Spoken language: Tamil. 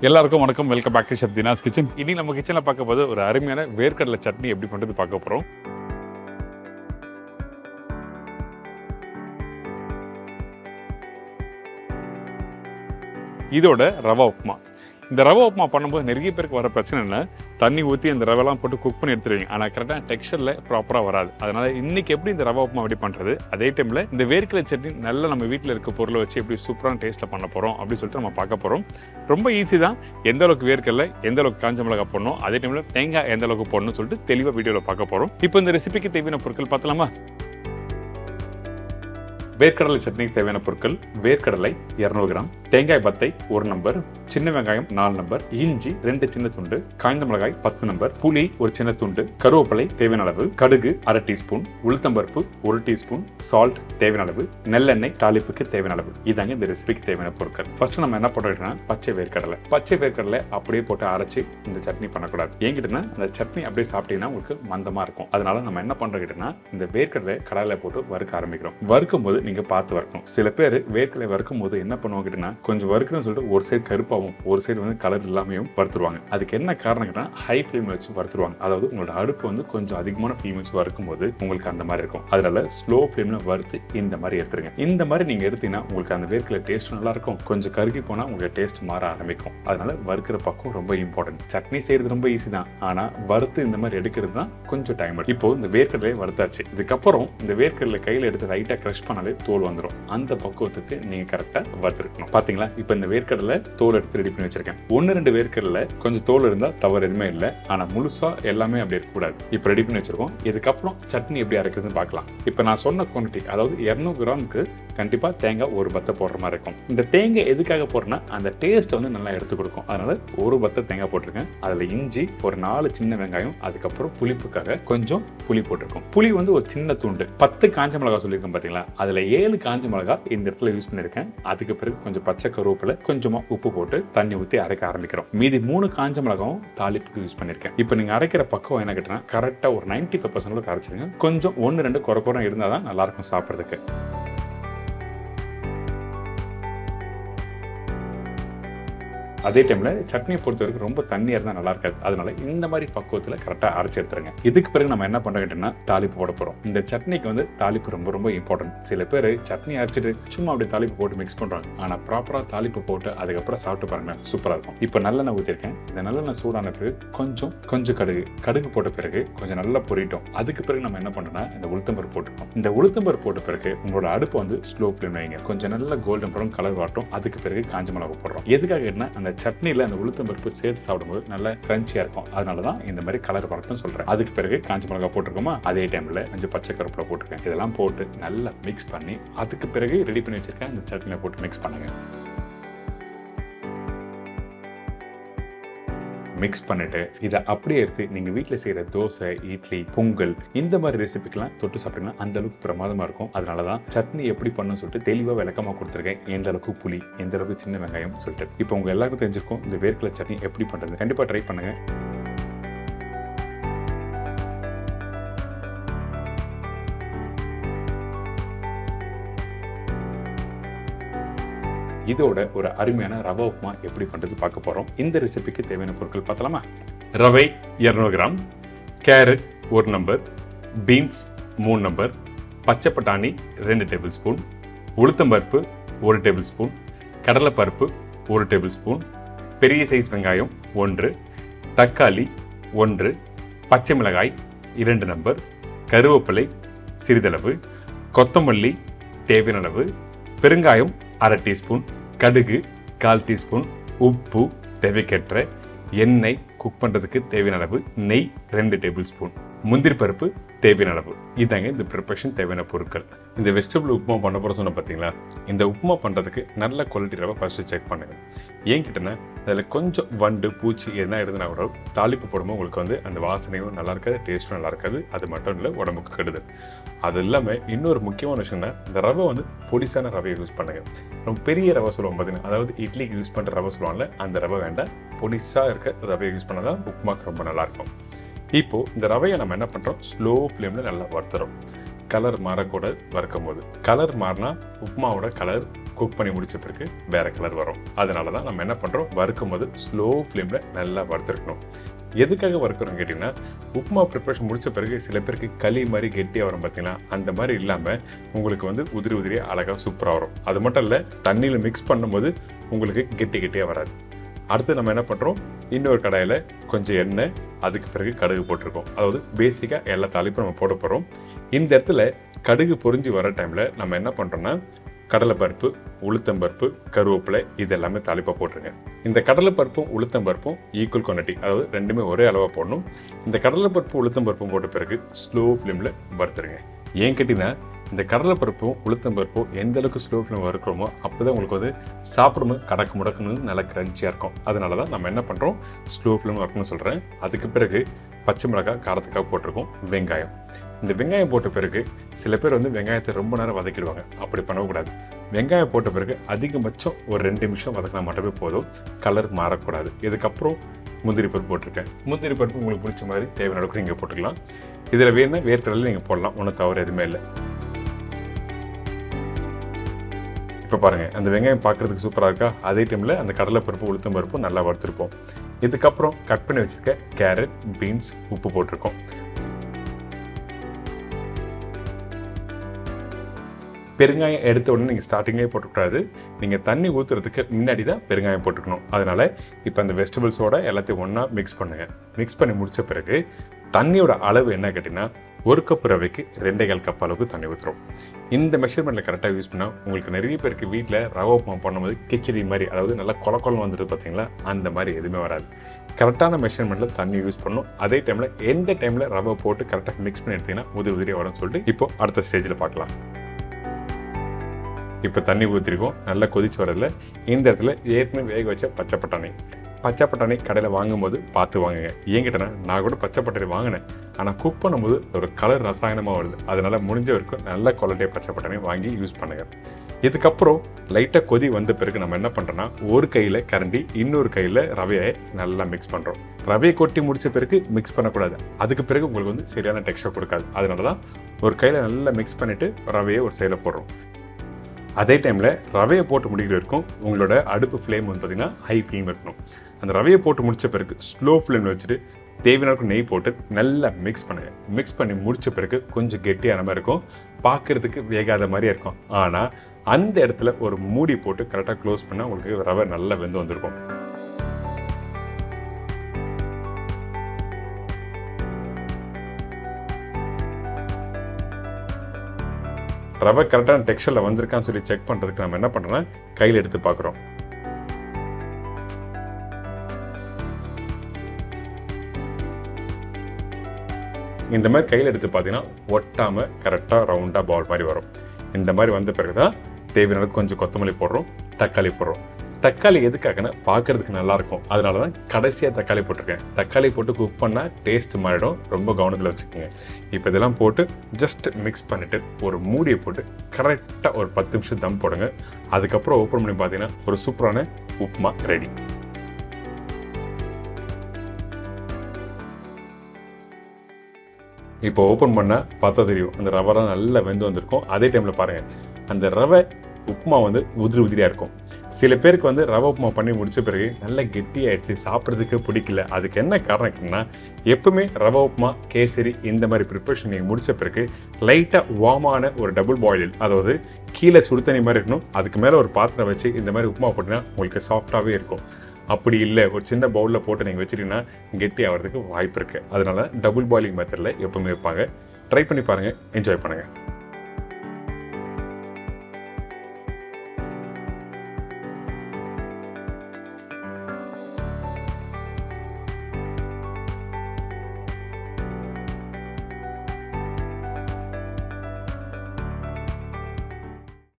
எல்லாருக்கும் வணக்கம். Welcome back to chef Dina's kitchen. இனி நம்ம கிச்சனில் பார்க்க போது ஒரு அருமையான வேர்க்கடலை சட்னி எப்படி பண்ணுறது பார்க்க போகிறோம். இதோட ரவா உப்புமா. இந்த ரவா உப்புமா பண்ணும்போது நிறைய பேருக்கு வர பிரச்சனை இல்லை, தண்ணி ஊற்றி அந்த ரவெல்லாம் போட்டு குக் பண்ணி எடுத்துருவீங்க. ஆனால் கரெக்டாக டெக்ஸ்சரில் ப்ராப்பராக வராது. அதனால் இன்றைக்கி எப்படி இந்த ரவா உப்புமா எப்படி பண்ணுறது, அதே டைமில் இந்த வேர்க்கடலை சட்னி நல்லா நம்ம வீட்டில் இருக்க பொருளை வச்சு எப்படி சூப்பரான டேஸ்ட்டில் பண்ண போகிறோம் அப்படின்னு சொல்லிட்டு நம்ம பார்க்க போகிறோம். ரொம்ப ஈஸி தான். எந்த அளவுக்கு வேர்க்கடலை, எந்த அளவுக்கு காஞ்ச மிளகாய் போடணும், அதே டைமில் தேங்காய் எந்த அளவுக்கு போடணும்னு சொல்லிட்டு தெளிவாக வீடியோவில் பார்க்க போகிறோம். இப்போ இந்த ரெசிபிக்கு தேவையான பொருட்கள் பார்த்தலாமா? வேர்க்கடலை சட்னிக்கு தேவையான பொருட்கள்: வேர்க்கடலை 200 கிராம், தேங்காய் பத்தை 1 நம்பர், சின்ன வெங்காயம் 4 நம்பர், இஞ்சி 2 சின்ன துண்டு, காய்ந்த மிளகாய் 10 நம்பர், புளி ஒரு சின்ன துண்டு, கருவேப்பிலை தேவையான அளவு, கடுகு 1/2 டீஸ்பூன், உளுத்தம்பருப்பு 1 டீஸ்பூன், சால்ட் தேவையான அளவு, நல்லெண்ணெய் தாளிப்புக்கு தேவையான அளவு. இதாங்க இந்த ரெசிபிக்கு தேவையான பொருட்கள். ஃபர்ஸ்ட் நம்ம என்ன பண்ணுறோம்னா பச்சை வேர்க்கடலை அப்படியே போட்டு அரைச்சி இந்த சட்னி பண்ணக்கூடாது. ஏங்கிட்டனா அந்த சட்னி அப்படியே சாப்பிட்டீங்கன்னா உங்களுக்கு மந்தமா இருக்கும். அதனால நம்ம என்ன பண்றோம்னா இந்த வேர்க்கடலை கடாயில போட்டு வறுக்க ஆரம்பிக்கிறோம். வறுக்கும் போது நீங்க பார்த்து வறுக்கணும். சில பேர் வேர்க்கடலை வறுக்கும் போது என்ன பண்ணுவாங்கன்னா கொஞ்சம் வறுக்கணும்னு சொல்லிட்டு ஒரு சைடு கருப்பாகவும் ஒரு சைடு வந்து கலர் இல்லாமையும் வறுத்துருவாங்க. அதுக்கு என்ன காரணம்னா ஹை ஃப்ளேம்ல வச்சு வறுத்துருவாங்க. அதாவது உங்களோட அடுப்பு வந்து கொஞ்சம் அதிகமான ஃப்ளேம் வச்சு வறுக்கும் போது உங்களுக்கு அந்த மாதிரி இருக்கும். அதனால ஸ்லோ ஃப்ளேம்ல வறுத்து இந்த மாதிரி எடுத்துருங்க. இந்த மாதிரி நீங்க எடுத்தீங்கன்னா உங்களுக்கு அந்த வேர்க்கடலை டேஸ்ட் நல்லா இருக்கும். கொஞ்சம் கருகி போனா உங்களுக்கு டேஸ்ட் மாற ஆரம்பிக்கும். அதனால வறுக்கிற பக்கம் ரொம்ப இம்பார்ட்டன்ட். சட்னி செய்யறது ரொம்ப ஈஸி தான், ஆனா வறுத்து இந்த மாதிரி எடுக்கிறது தான் கொஞ்சம் டைம். இப்போ இந்த வேர்க்கடலை வறுத்தாச்சு. இதுக்கப்புறம் இந்த வேர்க்கடலை கையில எடுத்து லைட்டா கிரஷ் பண்ணாலே தோல் வந்துடும். அந்த பக்குவத்துக்கு நீங்க கரெக்டா வறுத்துருக்கணும். பாத்தீங்களா? இப்ப இந்த வேர்க்கடலை தோல் எடுத்து ரெடி பண்ணி வச்சிருக்கேன். 1-2 வேர்க்கடலை கொஞ்சம் தோல் இருந்தா தவறு எதுவுமே இல்லை, ஆனா முழுசா எல்லாமே அப்படி இருக்கக்கூடாது. இப்ப ரெடி பண்ணி வச்சிருக்கோம். இதுக்கப்புறம் சட்னி எப்படி அரைக்கிறதுன்னு பார்க்கலாம். இப்ப நான் சொன்ன குவான்டிட்டி, அதாவது 200 கிராமுக்கு கண்டிப்பா தேங்காய் ஒரு பத்தை போடுற மாதிரி இருக்கும். இந்த தேங்காய் எதுக்காக போடுறேன்னா அந்த டேஸ்ட் வந்து நல்லா எடுத்து கொடுக்கும். அதனால ஒரு பத்தை தேங்காய் போட்டிருக்கேன். அதுல இஞ்சி ஒரு 4 சின்ன வெங்காயம், அதுக்கப்புறம் புளிப்புக்காக கொஞ்சம் புளி போட்டிருக்கோம். புளி வந்து ஒரு சின்ன துண்டு. 10 காஞ்ச மிளகாய் சொல்லியிருக்கேன் பாத்தீங்களா? அதுல 7 காஞ்ச மிளகாய் இந்த இடத்துல யூஸ் பண்ணிருக்கேன். அதுக்கு பிறகு கொஞ்சம் பச்சை கருவேப்பிலை, கொஞ்சமா உப்பு போட்டு தண்ணி ஊற்றி அரைக்க ஆரம்பிக்கிறோம். மீதி 3 காஞ்ச மிளகாயும் தாளிப்புக்கு யூஸ் பண்ணிருக்கேன். இப்போ நீங்க அரைக்கிற பக்கம் என்ன கேட்டா கரெக்டா ஒரு 95% அரைச்சிருங்க. கொஞ்சம் 1-2 குறை இருந்தாதான் நல்லா இருக்கும் சாப்பிட்றதுக்கு. அதே டைம்ல சட்னியை பொறுத்த வரைக்கும் ரொம்ப தண்ணியா இருந்தா நல்லா இருக்காது. அதனால இந்த மாதிரி பக்குவத்துல கரெக்டா அரைச்சு எடுத்துருங்க. இதுக்கு பிறகு நம்ம என்ன பண்றோம்னா தாளிப்பு போட போறோம். இந்த சட்னிக்கு வந்து தாளிப்பு ரொம்ப ரொம்ப இம்பார்ட்டன்ட். சில பேர் சட்னி அரைச்சிட்டு சும்மா அப்படியே தாளிப்பு போட்டு மிக்ஸ் பண்றாங்க. ஆனா ப்ராப்பரா தாளிப்பு போட்டு அதுக்கப்புறம் சாப்பிட்டு பாருங்க, சூப்பரா இருக்கும். இப்போ நல்லெண்ணெய் ஊத்திருக்கேன். இந்த நல்லெண்ணெய் சூடான பிறகு கொஞ்சம் கடுகு போட்ட பிறகு கொஞ்சம் நல்லா பொரிட்டோம். அதுக்கு பிறகு நம்ம என்ன பண்றோம்னா இந்த உளுத்தம்பருப்பு போட்டுக்கோம். இந்த உளுத்தம்பருப்பு போட்ட பிறகு உங்களோட அடுப்பு வந்து ஸ்லோ ஃப்ளேம்ல வைங்க. கொஞ்சம் நல்ல கோல்டன் ப்ரௌன் கலர் வாட்டும். அதுக்கு பிறகு காஞ்ச மிளகாய் போடுறோம். எதுக்காக என்ன, அந்த சட்னியில் அந்த உளுத்தம்பருப்பு சேர்த்து சாப்பிடும்போது நல்லா கிரன்ச்சியா இருக்கும். அதனால தான் இந்த மாதிரி கலர் வரட்டும்னு சொல்றேன். அதுக்கு பிறகு காஞ்ச மிளகாய் போட்டிருக்கோமா, அதே டைம்ல கொஞ்சம் பச்சை கருவேப்பிலை போட்டிருக்கேன். இதெல்லாம் போட்டு நல்லா மிக்ஸ் பண்ணி அதுக்கு பிறகு ரெடி பண்ணி வச்சிருக்கேன் இந்த சட்னியை போட்டு மிக்ஸ் பண்ணுங்க. மிக்ஸ் பண்ணிட்டு இதை அப்படியே எடுத்து நீங்க வீட்டில் செய்யற தோசை, இட்லி, பொங்கல் இந்த மாதிரி ரெசிபிக்கெல்லாம் தொட்டு சாப்பிட்டீங்கன்னா அந்த அளவுக்கு பிரமாதமா இருக்கும். அதனாலதான் சட்னி எப்படி பண்ணணும்னு சொல்லிட்டு தெளிவா விளக்கமா கொடுத்துருக்கேன். எந்த அளவுக்கு புளி, எந்த அளவுக்கு சின்ன வெங்காயம் சொல்லிட்டு. இப்போ உங்க எல்லாருக்கும் தெரிஞ்சிருக்கும் இந்த வேர்க்கடலை சட்னி எப்படி பண்றது. கண்டிப்பா ட்ரை பண்ணுங்க. இதோட ஒரு அருமையான ரவா உப்புமா எப்படி பண்றது பார்க்க போறோம். இந்த ரெசிபிக்கு தேவையான பொருட்கள் பார்த்தலாமா? ரவை 200 gram, carrot 1 number, beans 3 number, பச்சை பட்டாணி 2 டேபிள் ஸ்பூன், உளுத்தம்பருப்பு 1 டேபிள் ஸ்பூன், கடலைப்பருப்பு 1 டேபிள் ஸ்பூன், பெரிய சைஸ் வெங்காயம் 1, தக்காளி 1, பச்சை மிளகாய் 2 நம்பர், கருவேப்பிலை சிறிதளவு, கொத்தமல்லி தேவையான அளவு, பெருங்காயம் 1/2 டீஸ்பூன், கடுகு 1/4 டீஸ்பூன், உப்பு தேவைக்கேற்ற, எண்ணெய் குக் பண்ணுறதுக்கு தேவையான அளவு, நெய் 2 டேபிள் ஸ்பூன், முந்திரி பருப்பு தேவையான அளவு. இதாங்க இந்த ப்ரிப்பரேஷன் தேவையான பொருட்கள். இந்த வெஜிடபிள் உப்புமா பண்ண போகிற சொன்ன பார்த்தீங்களா? இந்த உப்புமா பண்ணுறதுக்கு நல்ல குவாலிட்டி ரவை ஃபஸ்ட்டு செக் பண்ணுங்க. ஏன் கிட்டனா அதில் கொஞ்சம் வண்டு பூச்சி எதுனா எடுத்துனா கூட தாளிப்பு போடும்போது உங்களுக்கு வந்து அந்த வாசனையும் நல்லா இருக்காது, டேஸ்ட்டும் நல்லா இருக்காது. அது மட்டும் இல்லை, உடம்புக்கு கெடுதல். அது இல்லாமல் இன்னொரு முக்கியமான விஷயம்னா இந்த ரவை வந்து பொடிசான ரவையை யூஸ் பண்ணுங்க. ரொம்ப பெரிய ரவை சொல்லுவோம் பார்த்தீங்கன்னா, அதாவது இட்லிக்கு யூஸ் பண்ணுற ரவை சொல்லுவாங்கல்ல, அந்த ரவை வேண்டாம். பொடிசாக இருக்க ரவையை யூஸ் பண்ணால் தான் உப்புமாக்கு ரொம்ப நல்லாயிருக்கும். இப்போ இந்த ரவையை நம்ம என்ன பண்ணுறோம், ஸ்லோ ஃப்ளேமில் நல்லா வறுத்துறோம். கலர் மாறக்கூடாது வறுக்கும் போது. கலர் மாறினா உப்புமாவோட கலர் குக் பண்ணி முடிச்ச பிறகு வேறு கலர் வரும். அதனால தான் நம்ம என்ன பண்ணுறோம், வறுக்கும் போது ஸ்லோ ஃப்ளேமில் நல்லா வறுத்துருக்கணும். எதுக்காக வறுக்கிறோம் கேட்டிங்கன்னா, உப்புமா ப்ரிப்பரேஷன் முடித்த பிறகு சில பேருக்கு களி மாதிரி கெட்டியாக வரும் பார்த்தீங்கன்னா, அந்த மாதிரி இல்லாமல் உங்களுக்கு வந்து உதிரி உதிரியாக அழகாக சூப்பராக வரும். அது மட்டும் இல்லை, தண்ணியில் மிக்ஸ் பண்ணும்போது உங்களுக்கு கெட்டியாக வராது. அடுத்து நம்ம என்ன பண்ணுறோம், இன்னொரு கடாயில் கொஞ்சம் எண்ணெய், அதுக்கு பிறகு கடுகு போட்டிருக்கோம். அதாவது பேசிக்காக எல்லா தாளிப்பும் நம்ம போட போகிறோம். இந்த இடத்துல கடுகு பொரிஞ்சு வர டைமில் நம்ம என்ன பண்ணுறோன்னா, கடலைப்பருப்பு, உளுத்தம்பருப்பு, கருவேப்பிலை இது எல்லாமே தாளிப்பாக போட்டுருங்க. இந்த கடலைப்பருப்பும் உளுத்தம்பருப்பும் ஈக்குவல் குவான்டிட்டி, அதாவது ரெண்டுமே ஒரே அளவாக போடணும். இந்த கடலைப்பருப்பு உளுத்தம்பருப்பும் போட்ட பிறகு ஸ்லோ ஃப்ளேமில் வறுத்துருங்க. ஏன் கேட்டிங்கன்னா, இந்த கடலைப்பருப்பும் உளுத்தம்பருப்பும் எந்த அளவுக்கு ஸ்லோ ஃப்ளேம் வறுக்கிறோமோ அப்போ தான் உங்களுக்கு வந்து சாப்பிடும்போது கடக்கு முடக்கணும்னு நல்லா கிரன்ச்சியாக இருக்கும். அதனால தான் நம்ம என்ன பண்ணுறோம், ஸ்லோ ஃப்ளேம் வறுக்கணும்னு சொல்கிறேன். அதுக்கு பிறகு பச்சை மிளகாய் காரத்துக்காக போட்டிருக்கோம், வெங்காயம். இந்த வெங்காயம் போட்ட பிறகு சில பேர் வந்து வெங்காயத்தை ரொம்ப நேரம் வதக்கிடுவாங்க. அப்படி பண்ணக்கூடாது. வெங்காயம் போட்ட பிறகு அதிகபட்சம் ஒரு 2 நிமிஷம் வதக்கினா மட்டுமே போதும், கலர் மாறக்கூடாது. இதுக்கப்புறம் முந்திரி பருப்பு போட்டிருக்கேன். முந்திரி பருப்பு உங்களுக்கு பிடிச்ச மாதிரி தேவையான அளவுக்கு நீங்கள் போட்டுக்கலாம். இதில் வேணும்னா வேர்க்கடலை நீங்கள் போடலாம், ஒன்றும் தவறு எதுவுமே இல்லை. இப்போ பாருங்கள், அந்த வெங்காயம் பார்க்குறதுக்கு சூப்பராக இருக்கா? அதே டைமில் அந்த கடலைப்பருப்பு உளுத்தம்பருப்பு நல்லா வறுத்துருப்போம். இதுக்கப்புறம் கட் பண்ணி வச்சுருக்க கேரட், பீன்ஸ், உப்பு போட்டிருக்கோம். பெருங்காயம் எடுத்த உடனே நீங்கள் ஸ்டார்டிங்லேயே போட்டுக்கூடாது. நீங்கள் தண்ணி ஊற்றுறதுக்கு முன்னாடி தான் பெருங்காயம் போட்டுக்கணும். அதனால் இப்போ அந்த வெஜிடபிள்ஸோட எல்லாத்தையும் ஒன்றா மிக்ஸ் பண்ணுங்கள். மிக்ஸ் பண்ணி முடித்த பிறகு தண்ணியோட அளவு என்ன கேட்டிங்கன்னா, 1 கப் ரவைக்கு 2.25 கப் அளவுக்கு தண்ணி ஊற்றுறோம். இந்த மெஷர்மெண்ட்டில் கரெக்டாக யூஸ் பண்ணால் உங்களுக்கு நிறைய பேருக்கு வீட்டில் ரவை உப்புமா பண்ணும்போது கிச்சடி மாதிரி, அதாவது நல்லா கொலம் வந்துட்டு பார்த்தீங்களா, அந்த மாதிரி எதுவுமே வராது. கரெக்டான மெஷர்மெண்ட்டில் தண்ணி யூஸ் பண்ணணும். அதே டைமில் எந்த டைமில் ரவை போட்டு கரெக்டாக மிக்ஸ் பண்ணி எடுத்திங்கன்னா உதிரியாக வரும்னு சொல்லிட்டு இப்போ அடுத்த ஸ்டேஜில் பார்க்கலாம். இப்போ தண்ணி ஊற்றிருக்கோம், நல்லா கொதிச்சு வரல. இந்த இடத்துல ஏற்கனவே வேக வச்ச பச்சை பட்டாணி கடையில் வாங்கும்போது பார்த்து வாங்குங்க. ஏன் கேட்டேன்னா, நான் கூட பச்சை பட்டாணி வாங்கினேன், ஆனால் குக் பண்ணும்போது ஒரு கலர் ரசாயனமாக வருது. அதனால் முடிஞ்ச வரைக்கும் நல்ல குவாலிட்டியாக பச்சை பட்டாணி வாங்கி யூஸ் பண்ணுங்கள். இதுக்கப்புறம் லைட்டாக கொதி வந்த பிறகு நம்ம என்ன பண்ணுறோன்னா, ஒரு கையில் கரண்டி, இன்னொரு கையில் ரவையை நல்லா மிக்ஸ் பண்ணுறோம். ரவையை கொட்டி முடித்த பிறகு மிக்ஸ் பண்ணக்கூடாது. அதுக்கு பிறகு உங்களுக்கு வந்து சரியான டெக்ஸ்சர் கொடுக்காது. அதனால தான் ஒரு கையில் நல்லா மிக்ஸ் பண்ணிவிட்டு ரவையை ஒரு சைடில் போடுறோம். அதே டைமில் ரவையை போட்டு முடிக்கிற இருக்கும் உங்களோட அடுப்பு ஃப்ளேம் வந்து பார்த்திங்கன்னா ஹை ஃப்ளேம் இருக்கணும். அந்த ரவையை போட்டு முடித்த பிறகு ஸ்லோ ஃப்ளேமில் வச்சுட்டு தேவையான நெய் போட்டு நல்லா மிக்ஸ் பண்ணுங்கள். மிக்ஸ் பண்ணி முடித்த பிறகு கொஞ்சம் கெட்டியான மாதிரி இருக்கும், பார்க்குறதுக்கு வேகாத மாதிரியே இருக்கும். ஆனால் அந்த இடத்துல ஒரு மூடி போட்டு கரெக்டாக க்ளோஸ் பண்ணால் உங்களுக்கு ரவை நல்லா வெந்து வந்திருக்கும். ரவை கரெக்டான டெக்ஸ்சரில் வந்திருக்கான்னு சொல்லி செக் பண்ணுறதுக்கு நம்ம என்ன பண்ணுறோன்னா, கையில் எடுத்து பார்க்குறோம். இந்த மாதிரி கையில் எடுத்து பார்த்தீங்கன்னா ஒட்டாமல் கரெக்டாக ரவுண்டாக பால் மாதிரி வரும். இந்த மாதிரி வந்த பிறகு தான் தேவையான கொஞ்சம் கொத்தமல்லி போடுறோம், தக்காளி போடுறோம். தக்காளி எதுக்காகனா பார்க்கறதுக்கு நல்லாயிருக்கும். அதனால தான் கடைசியாக தக்காளி போட்டிருக்கேன். தக்காளி போட்டு குக் பண்ணால் டேஸ்ட் மாறிடும், ரொம்ப கவனத்தில் வச்சுக்கோங்க. இப்போ இதெல்லாம் போட்டு ஜஸ்ட் மிக்ஸ் பண்ணிவிட்டு ஒரு மூடியை போட்டு கரெக்டாக ஒரு 10 நிமிஷம் தம் போடுங்க. அதுக்கப்புறம் ஓப்பன் பண்ணி பார்த்தீங்கன்னா ஒரு சூப்பரான உப்புமா ரெடி. இப்போ ஓப்பன் பண்ணால் பார்த்தா தெரியும், அந்த ரவைலாம் நல்லா வெந்து வந்திருக்கும். அதே டைமில் பாருங்கள், அந்த ரவை உப்புமா வந்து உதிரியாக இருக்கும். சில பேருக்கு வந்து ரவை உப்புமா பண்ணி முடித்த பிறகு நல்லா கெட்டியாகிடுச்சு, சாப்பிட்றதுக்கு பிடிக்கல. அதுக்கு என்ன காரணம் கேட்டிங்கன்னா, எப்பவுமே ரவை உப்புமா, கேசரி இந்த மாதிரி ப்ரிப்பரேஷன் நீங்கள் முடித்த பிறகு லைட்டாக வார்மான ஒரு டபுள் பாயில், அதாவது கீழே சுடு தண்ணி மாதிரி இருக்கணும், அதுக்கு மேலே ஒரு பாத்திரம் வச்சு இந்த மாதிரி உப்புமா போட்டிங்கன்னா உங்களுக்கு சாஃப்டாகவே இருக்கும். அப்படி இல்லை, ஒரு சின்ன பவுலில் போட்டு நீங்கள் வச்சிட்டிங்கன்னா கெட்டி ஆகிறதுக்கு வாய்ப்பு இருக்குது. அதனால டபுள் பாயிலிங் மெத்தடில் எப்பவுமே வைப்பாங்க. ட்ரை பண்ணி பாருங்கள், என்ஜாய் பண்ணுங்கள்.